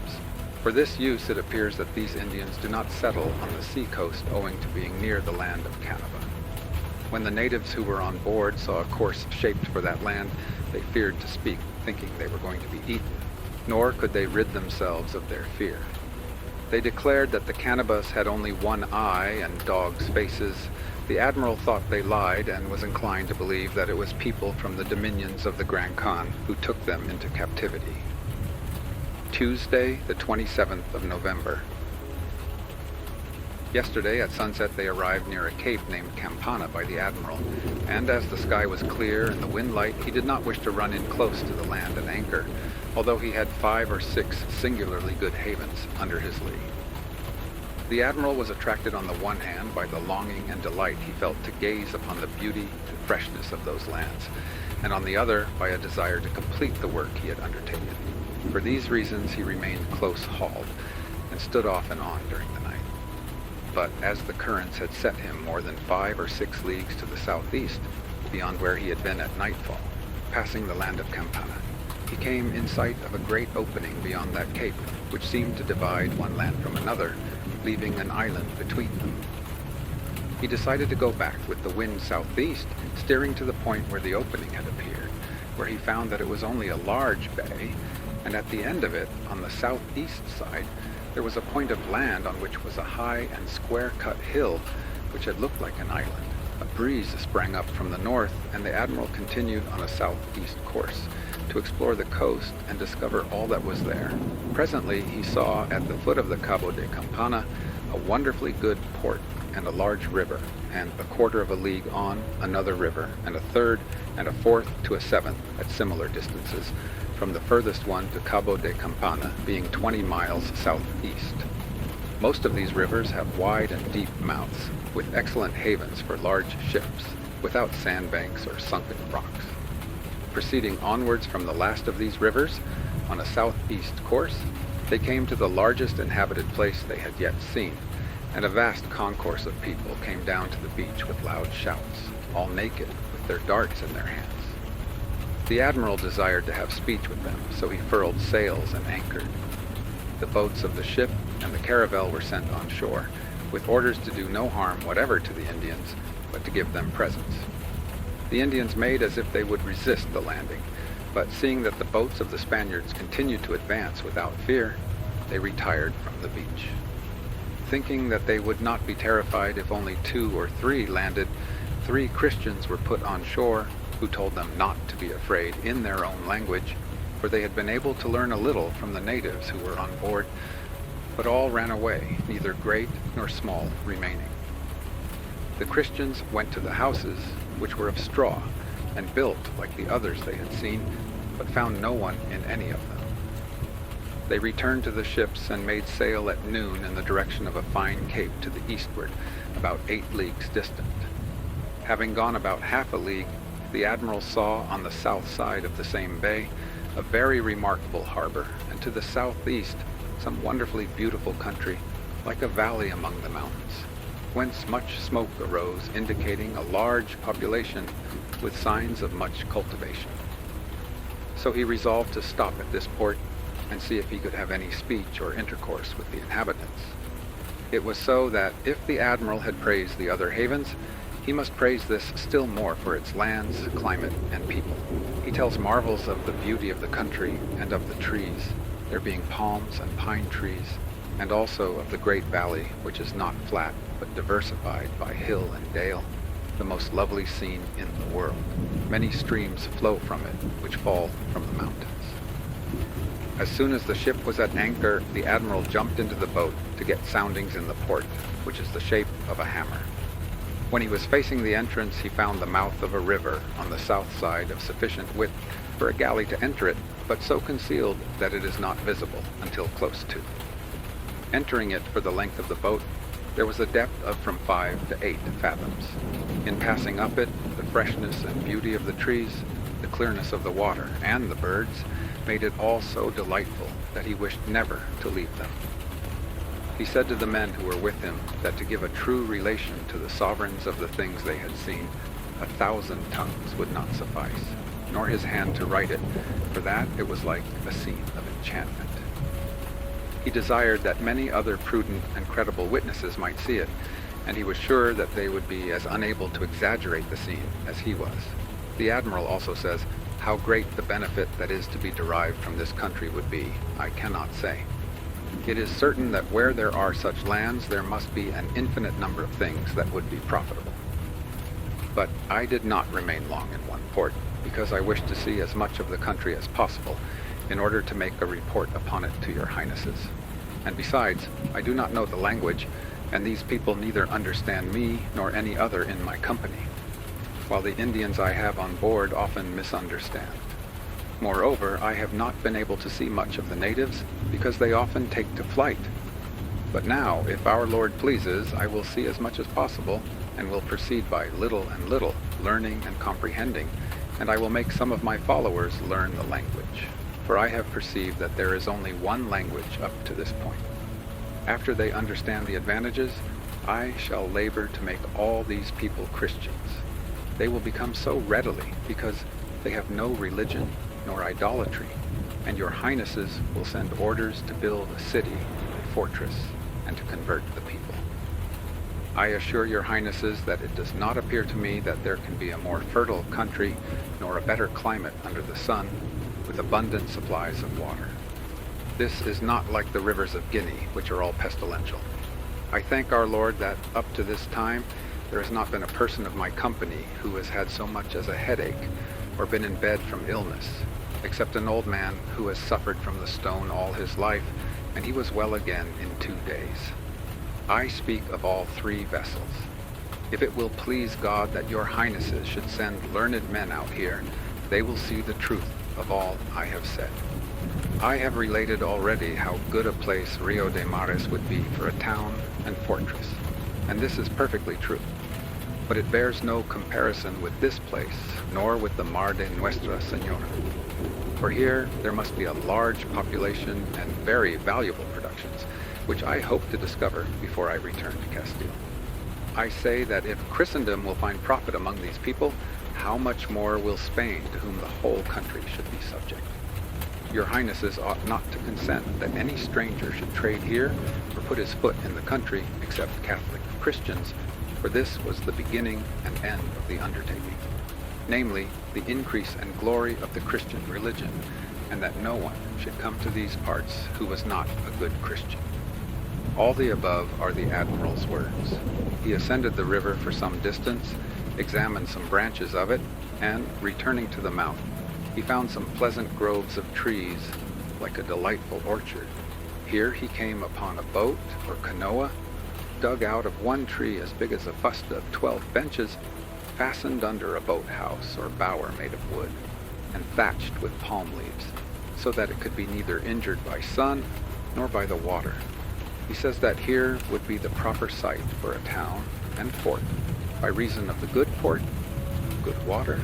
For this use, it appears that these Indians do not settle on the sea coast owing to being near the land of Canaba. When the natives who were on board saw a course shaped for that land, they feared to speak, thinking they were going to be eaten, nor could they rid themselves of their fear. They declared that the Canabas had only 1 eye and dogs' faces. The admiral thought they lied and was inclined to believe that it was people from the dominions of the Grand Khan who took them into captivity. Tuesday, the 27th of November. Yesterday at sunset they arrived near a cape named Campana by the admiral, and as the sky was clear and the wind light, he did not wish to run in close to the land and anchor, although he had 5 or 6 singularly good havens under his lee. The admiral was attracted on the one hand by the longing and delight he felt to gaze upon the beauty and freshness of those lands, and on the other by a desire to complete the work he had undertaken. For these reasons he remained close hauled, and stood off and on during the night. But as the currents had set him more than 5 or 6 leagues to the southeast, beyond where he had been at nightfall, passing the land of Campana, he came in sight of a great opening beyond that cape, which seemed to divide one land from another, leaving an island between them. He decided to go back with the wind southeast, steering to the point where the opening had appeared, where he found that it was only a large bay, and at the end of it, on the southeast side, there was a point of land on which was a high and square-cut hill, which had looked like an island. A breeze sprang up from the north, and the admiral continued on a southeast course to explore the coast and discover all that was there. Presently he saw at the foot of the Cabo de Campana a wonderfully good port and a large river, and a quarter of a league on another river, and a third and a fourth to a seventh at similar distances, from the furthest one to Cabo de Campana being 20 miles southeast. Most of these rivers have wide and deep mouths, with excellent havens for large ships, without sandbanks or sunken rocks. Proceeding onwards from the last of these rivers, on a southeast course, they came to the largest inhabited place they had yet seen, and a vast concourse of people came down to the beach with loud shouts, all naked, with their darts in their hands. The admiral desired to have speech with them, so he furled sails and anchored. The boats of the ship and the caravel were sent on shore, with orders to do no harm whatever to the Indians, but to give them presents. The Indians made as if they would resist the landing, but seeing that the boats of the Spaniards continued to advance without fear, they retired from the beach. Thinking that they would not be terrified if only 2 or 3 landed, 3 Christians were put on shore who told them not to be afraid in their own language, for they had been able to learn a little from the natives who were on board, but all ran away, neither great nor small remaining. The Christians went to the houses, which were of straw, and built like the others they had seen, but found no one in any of them. They returned to the ships and made sail at noon in the direction of a fine cape to the eastward, about 8 leagues distant. Having gone about half a league, the admiral saw on the south side of the same bay a very remarkable harbor, and to the southeast some wonderfully beautiful country, like a valley among the mountains, whence much smoke arose, indicating a large population with signs of much cultivation. So he resolved to stop at this port and see if he could have any speech or intercourse with the inhabitants. It was so that if the admiral had praised the other havens, he must praise this still more for its lands, climate, and people. He tells marvels of the beauty of the country and of the trees, there being palms and pine trees, and also of the great valley, which is not flat, but diversified by hill and dale, the most lovely scene in the world. Many streams flow from it, which fall from the mountains. As soon as the ship was at anchor, the admiral jumped into the boat to get soundings in the port, which is the shape of a hammer. When he was facing the entrance, he found the mouth of a river on the south side of sufficient width for a galley to enter it, but so concealed that it is not visible until close to. Entering it for the length of the boat, there was a depth of from 5 to 8 fathoms. In passing up it, the freshness and beauty of the trees, the clearness of the water, and the birds made it all so delightful that he wished never to leave them. He said to the men who were with him that to give a true relation to the sovereigns of the things they had seen, 1,000 tongues would not suffice, nor his hand to write it, for that it was like a scene of enchantment. He desired that many other prudent and credible witnesses might see it, and he was sure that they would be as unable to exaggerate the scene as he was. The admiral also says, how great the benefit that is to be derived from this country would be, I cannot say. It is certain that where there are such lands, there must be an infinite number of things that would be profitable. But I did not remain long in one port, because I wished to see as much of the country as possible, in order to make a report upon it to your highnesses. And besides, I do not know the language, and these people neither understand me nor any other in my company, while the Indians I have on board often misunderstand. Moreover, I have not been able to see much of the natives, because they often take to flight. But now, if our Lord pleases, I will see as much as possible, and will proceed by little and little, learning and comprehending, and I will make some of my followers learn the language. For I have perceived that there is only one language up to this point. After they understand the advantages, I shall labor to make all these people Christians. They will become so readily, because they have no religion nor idolatry, and your highnesses will send orders to build a city and fortress, and to convert the people. I assure your highnesses that it does not appear to me that there can be a more fertile country, nor a better climate under the sun, with abundant supplies of water. This is not like the rivers of Guinea, which are all pestilential. I thank our Lord that up to this time there has not been a person of my company who has had so much as a headache, or been in bed from illness, except an old man who has suffered from the stone all his life, and he was well again in 2 days. I speak of all 3 vessels. If it will please God that your highnesses should send learned men out here, they will see the truth of all I have said. I have related already how good a place Rio de Mares would be for a town and fortress, and this is perfectly true. But it bears no comparison with this place, nor with the Mar de Nuestra Señora. For here there must be a large population and very valuable productions, which I hope to discover before I return to Castile. I say that if Christendom will find profit among these people, how much more will Spain, to whom the whole country should be subject? Your highnesses ought not to consent that any stranger should trade here or put his foot in the country except Catholic Christians, for this was the beginning and end of the undertaking. namely, the increase and glory of the Christian religion, and that no one should come to these parts who was not a good Christian. All the above are the admiral's words. He ascended the river for some distance, examined some branches of it, and, returning to the mount, he found some pleasant groves of trees, like a delightful orchard. Here he came upon a boat, or canoa, dug out of one tree as big as a fusta of 12 benches, fastened under a boathouse or bower made of wood, and thatched with palm leaves, so that it could be neither injured by sun nor by the water. He says that here would be the proper site for a town and fort, by reason of the good port, good water,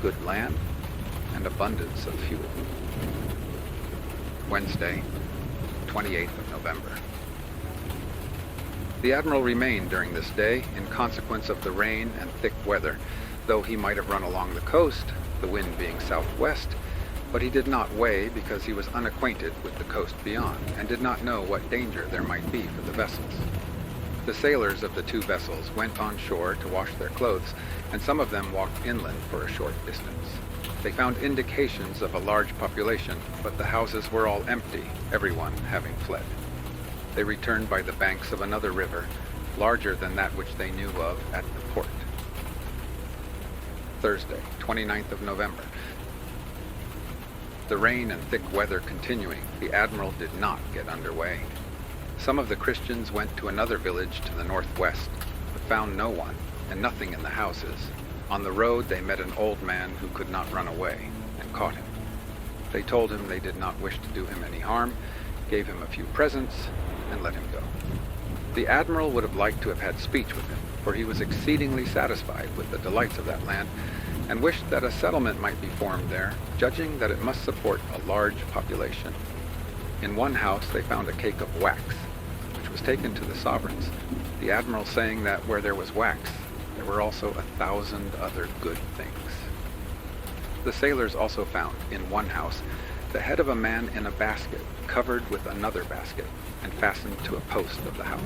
good land, and abundance of fuel. Wednesday, 28th of November. The admiral remained during this day in consequence of the rain and thick weather, though he might have run along the coast, the wind being southwest, but he did not weigh because he was unacquainted with the coast beyond, and did not know what danger there might be for the vessels. The sailors of the two vessels went on shore to wash their clothes, and some of them walked inland for a short distance. They found indications of a large population, but the houses were all empty, everyone having fled. They returned by the banks of another river, larger than that which they knew of at the port. Thursday, 29th of November. The rain and thick weather continuing, the admiral did not get underway. Some of the Christians went to another village to the northwest, but found no one, and nothing in the houses. On the road they met an old man who could not run away, and caught him. They told him they did not wish to do him any harm, gave him a few presents, and let him go. The admiral would have liked to have had speech with him, for he was exceedingly satisfied with the delights of that land, and wished that a settlement might be formed there, judging that it must support a large population. In one house they found a cake of wax, which was taken to the sovereigns, the admiral saying that where there was wax, there were also 1,000 other good things. The sailors also found, in one house, the head of a man in a basket, covered with another basket, and fastened to a post of the house.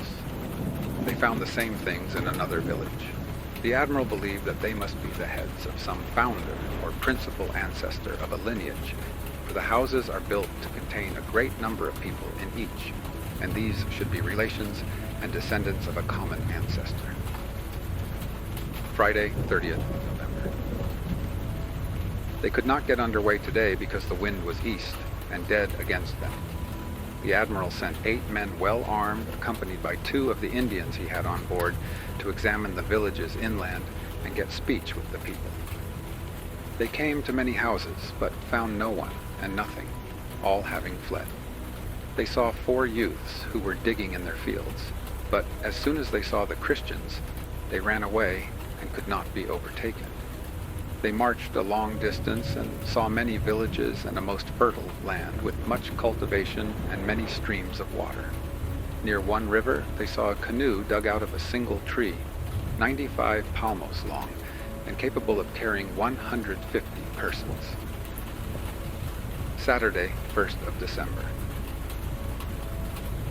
They found the same things in another village. The admiral believed that they must be the heads of some founder or principal ancestor of a lineage, for the houses are built to contain a great number of people in each, and these should be relations and descendants of a common ancestor. Friday, 30th of November. They could not get underway today because the wind was east and dead against them. The admiral sent 8 men well armed, accompanied by 2 of the Indians he had on board, to examine the villages inland and get speech with the people. They came to many houses, but found no one and nothing, all having fled. They saw 4 youths who were digging in their fields, but as soon as they saw the Christians, they ran away and could not be overtaken. They marched a long distance and saw many villages and a most fertile land with much cultivation and many streams of water. Near one river they saw a canoe dug out of a single tree, 95 palmos long, and capable of carrying 150 persons. Saturday, 1st of December.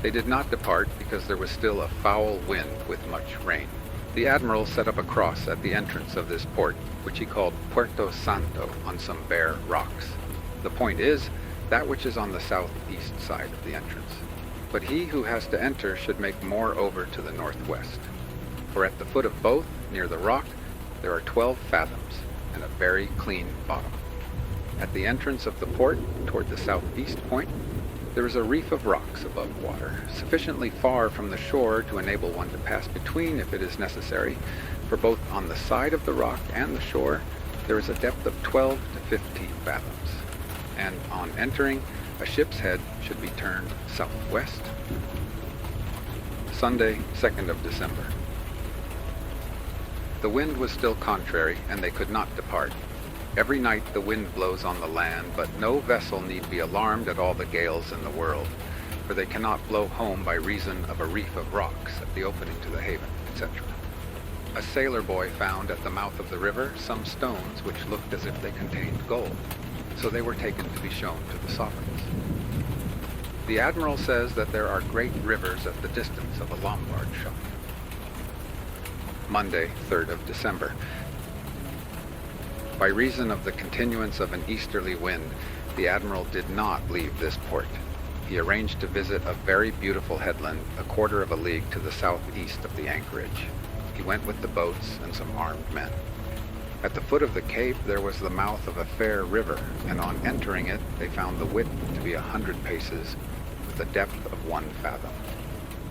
They did not depart because there was still a foul wind with much rain. The admiral set up a cross at the entrance of this port, which he called Puerto Santo, on some bare rocks. The point is, that which is on the southeast side of the entrance. But he who has to enter should make more over to the northwest. For at the foot of both, near the rock, there are 12 fathoms, and a very clean bottom. At the entrance of the port, toward the southeast point, there is a reef of rocks above water, sufficiently far from the shore to enable one to pass between if it is necessary, for both on the side of the rock and the shore there is a depth of 12 to 15 fathoms, and on entering, a ship's head should be turned southwest. Sunday, 2nd of December. The wind was still contrary, and they could not depart. Every night the wind blows on the land, but no vessel need be alarmed at all the gales in the world, for they cannot blow home by reason of a reef of rocks at the opening to the haven, etc. A sailor boy found at the mouth of the river some stones which looked as if they contained gold, so they were taken to be shown to the sovereigns. The admiral says that there are great rivers at the distance of a Lombard shop. Monday, 3rd of December. By reason of the continuance of an easterly wind, the admiral did not leave this port. He arranged to visit a very beautiful headland a quarter of a league to the southeast of the anchorage. He went with the boats and some armed men. At the foot of the cape there was the mouth of a fair river, and on entering it they found the width to be 100 paces, with a depth of 1 fathom.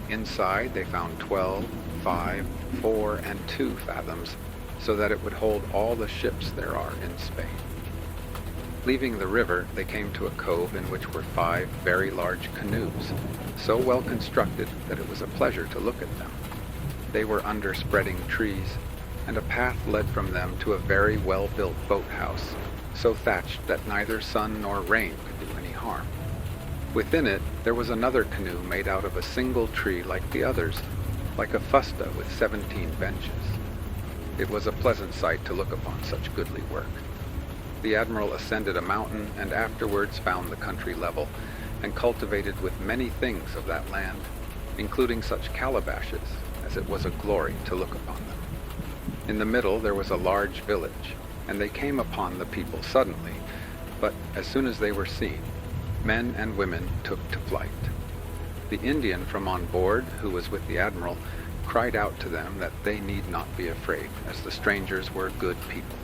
Inside they found 12, 5, 4, and 2 fathoms, so that it would hold all the ships there are in Spain. Leaving the river, they came to a cove in which were 5 very large canoes, so well constructed that it was a pleasure to look at them. They were under spreading trees, and a path led from them to a very well-built boathouse, so thatched that neither sun nor rain could do any harm. Within it there was another canoe made out of a single tree like the others, like a fusta with 17 benches. It was a pleasant sight to look upon such goodly work. The admiral ascended a mountain and afterwards found the country level, and cultivated with many things of that land, including such calabashes as it was a glory to look upon them. In the middle there was a large village, and they came upon the people suddenly, but as soon as they were seen, men and women took to flight. The Indian from on board, who was with the admiral, cried out to them that they need not be afraid, as the strangers were good people.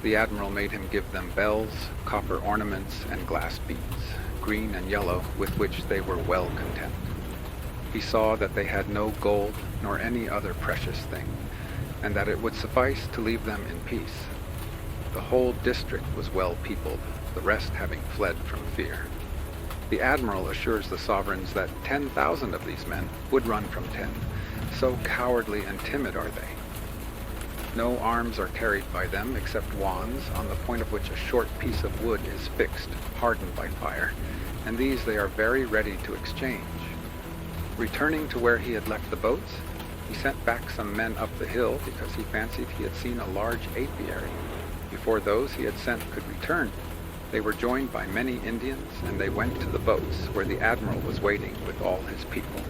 The admiral made him give them bells, copper ornaments, and glass beads, green and yellow, with which they were well content. He saw that they had no gold nor any other precious thing, and that it would suffice to leave them in peace. The whole district was well peopled, the rest having fled from fear. The admiral assures the sovereigns that 10,000 of these men would run from 10, so cowardly and timid are they. No arms are carried by them except wands, on the point of which a short piece of wood is fixed, hardened by fire, and these they are very ready to exchange. Returning to where he had left the boats, he sent back some men up the hill because he fancied he had seen a large apiary. Before those he had sent could return, they were joined by many Indians, and they went to the boats where the admiral was waiting with all his people.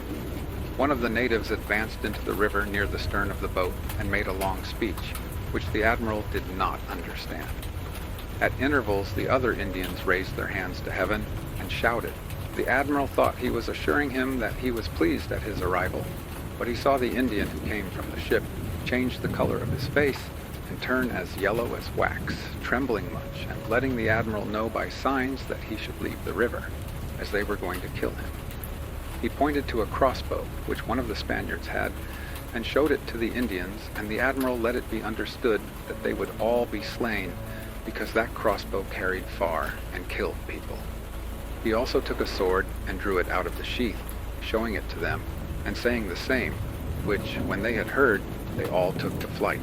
One of the natives advanced into the river near the stern of the boat and made a long speech, which the admiral did not understand. At intervals the other Indians raised their hands to heaven and shouted. The admiral thought he was assuring him that he was pleased at his arrival, but he saw the Indian who came from the ship change the color of his face and turn as yellow as wax, trembling much, and letting the admiral know by signs that he should leave the river, as they were going to kill him. He pointed to a crossbow, which one of the Spaniards had, and showed it to the Indians, and the admiral let it be understood that they would all be slain, because that crossbow carried far and killed people. He also took a sword and drew it out of the sheath, showing it to them, and saying the same, which, when they had heard, they all took to flight,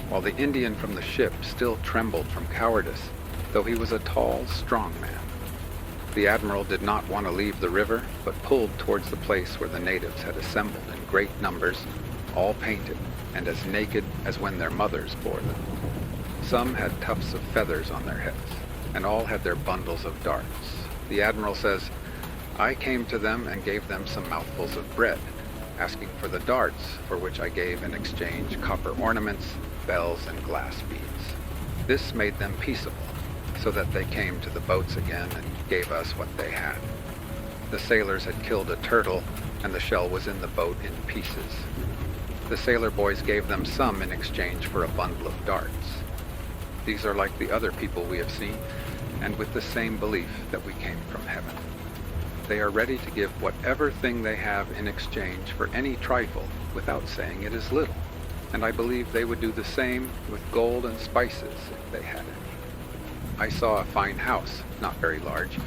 while the Indian from the ship still trembled from cowardice, though he was a tall, strong man. The admiral did not want to leave the river, but pulled towards the place where the natives had assembled in great numbers, all painted, and as naked as when their mothers bore them. Some had tufts of feathers on their heads, and all had their bundles of darts. The admiral says, "I came to them and gave them some mouthfuls of bread, asking for the darts, for which I gave in exchange copper ornaments, bells, and glass beads. This made them peaceable, so that they came to the boats again and gave us what they had. The sailors had killed a turtle, and the shell was in the boat in pieces. The sailor boys gave them some in exchange for a bundle of darts. These are like the other people we have seen, and with the same belief that we came from heaven. They are ready to give whatever thing they have in exchange for any trifle, without saying it is little, and I believe they would do the same with gold and spices if they had any. I saw a fine house, not very large,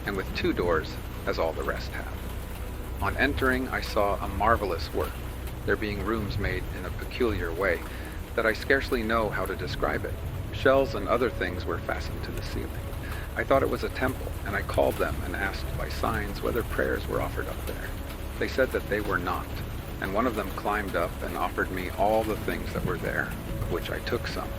and with 2 doors, as all the rest have. On entering, I saw a marvelous work, there being rooms made in a peculiar way, that I scarcely know how to describe it. Shells and other things were fastened to the ceiling. I thought it was a temple, and I called them and asked by signs whether prayers were offered up there. They said that they were not, and one of them climbed up and offered me all the things that were there, of which I took some.